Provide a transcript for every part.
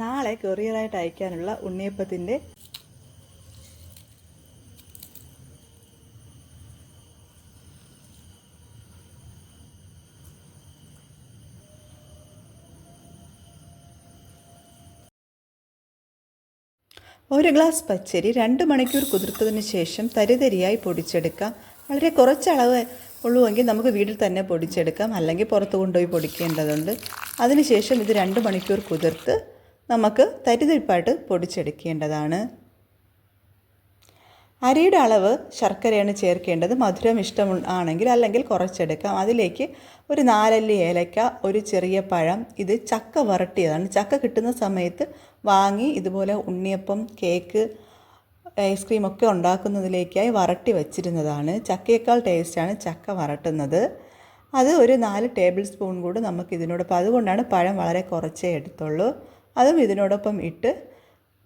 നാളെ കൊറിയറായിട്ട് അയക്കാനുള്ള ഉണ്ണിയപ്പത്തിൻ്റെ ഒരു ഗ്ലാസ് പച്ചരി 2 മണിക്കൂർ കുതിർത്തതിന് ശേഷം തരിതരിയായി പൊടിച്ചെടുക്കാം. വളരെ കുറച്ച് അളവ് ഉള്ളുവെങ്കിൽ നമുക്ക് വീട്ടിൽ തന്നെ പൊടിച്ചെടുക്കാം, അല്ലെങ്കിൽ പുറത്ത് കൊണ്ടുപോയി പൊടിക്കേണ്ടതുണ്ട്. അതിനുശേഷം ഇത് 2 മണിക്കൂർ കുതിർത്ത് നമുക്ക് തരിതരിപ്പായിട്ട് പൊടിച്ചെടുക്കേണ്ടതാണ്. അരിയുടെ അളവ് ശർക്കരയാണ് ചേർക്കേണ്ടത്. മധുരം ഇഷ്ടം ആണെങ്കിൽ അല്ലെങ്കിൽ കുറച്ചെടുക്കാം. അതിലേക്ക് ഒരു 4 അല്ലി ഏലക്ക, ഒരു ചെറിയ പഴം. ഇത് ചക്ക വരട്ടിയതാണ്. ചക്ക കിട്ടുന്ന സമയത്ത് വാങ്ങി ഇതുപോലെ ഉണ്ണിയപ്പം, കേക്ക്, ഐസ്ക്രീം ഒക്കെ ഉണ്ടാക്കുന്നതിലേക്കായി വരട്ടി വച്ചിരുന്നതാണ്. ചക്കയേക്കാൾ ടേസ്റ്റാണ് ചക്ക വരട്ടുന്നത്. അത് ഒരു 4 ടേബിൾ സ്പൂൺ കൂടി നമുക്ക് ഇതിനോടൊപ്പം, അതുകൊണ്ടാണ് പഴം വളരെ കുറച്ചേ എടുത്തുള്ളൂ. അതും ഇതിനോടൊപ്പം ഇട്ട്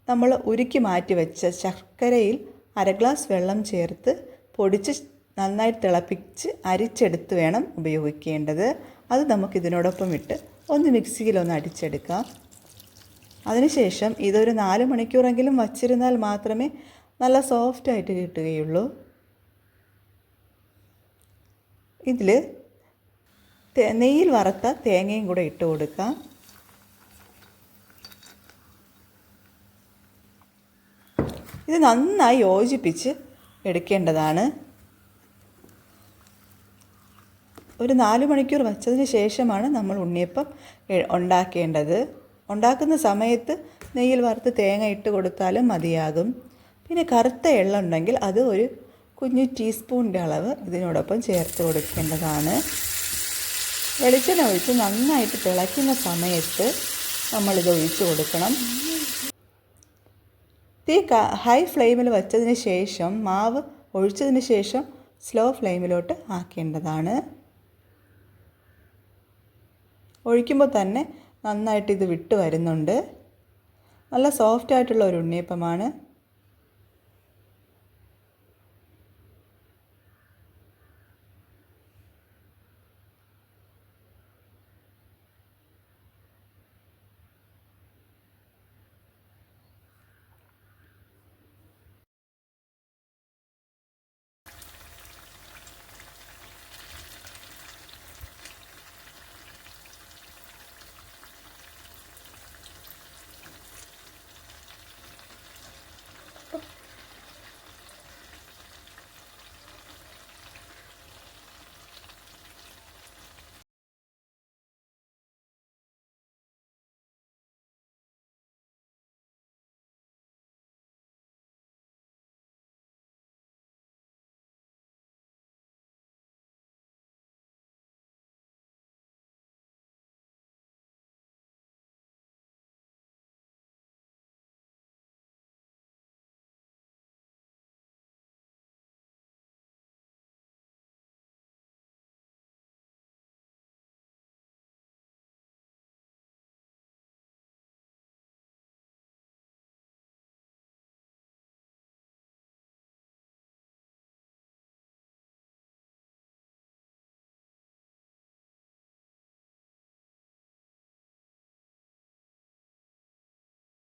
നമ്മൾ ഉരുക്കി മാറ്റി വെച്ച ശർക്കരയിൽ 1/2 ഗ്ലാസ് വെള്ളം ചേർത്ത് പൊടിച്ച് നന്നായി തിളപ്പിച്ച് അരിച്ചെടുത്ത് വേണം ഉപയോഗിക്കേണ്ടത്. അത് നമുക്കിതിനോടൊപ്പം ഇട്ട് ഒന്ന് മിക്സിയിലൊന്ന് അടിച്ചെടുക്കാം. അതിനുശേഷം ഇതൊരു 4 മണിക്കൂറെങ്കിലും വച്ചിരുന്നാൽ മാത്രമേ നല്ല സോഫ്റ്റായിട്ട് കിട്ടുകയുള്ളൂ. ഇതിൽ നെയ്യിൽ വറുത്ത തേങ്ങയും കൂടെ ഇട്ട് കൊടുക്കാം. ഇത് നന്നായി യോജിപ്പിച്ച് എടുക്കേണ്ടതാണ്. ഒരു 4 മണിക്കൂർ വച്ചതിന് ശേഷമാണ് നമ്മൾ ഉണ്ണിയപ്പം ഉണ്ടാക്കേണ്ടത്. ഉണ്ടാക്കുന്ന സമയത്ത് നെയ്യിൽ വറുത്ത് തേങ്ങ ഇട്ട് കൊടുത്താലും മതിയാകും. പിന്നെ കറുത്ത എള്ള ഉണ്ടെങ്കിൽ അത് ഒരു കുഞ്ഞു ടീസ്പൂണിൻ്റെ അളവ് ഇതിനോടൊപ്പം ചേർത്ത് കൊടുക്കേണ്ടതാണ്. വെളിച്ചെണ്ണ ഒഴിച്ച് നന്നായിട്ട് തിളയ്ക്കുന്ന സമയത്ത് നമ്മളിത് ഒഴിച്ച് കൊടുക്കണം. തീ ഹൈ ഫ്ലെയിമിൽ വച്ചതിന് ശേഷം മാവ് ഒഴിച്ചതിന് ശേഷം സ്ലോ ഫ്ലെയിമിലോട്ട് ആക്കേണ്ടതാണ്. ഒഴിക്കുമ്പോൾ തന്നെ നന്നായിട്ട് ഇത് വിട്ട് വരുന്നുണ്ട്. നല്ല സോഫ്റ്റായിട്ടുള്ള ഒരു ഉണ്ണിയപ്പമാണ്.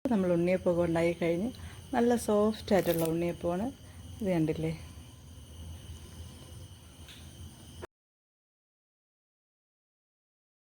നമ്മൾ ഉണ്ണിയപ്പമൊക്കെ ഉണ്ടാക്കി കഴിഞ്ഞ് നല്ല സോഫ്റ്റായിട്ടുള്ള ഉണ്ണിയപ്പമാണ്. ഇത് കണ്ടില്ലേ?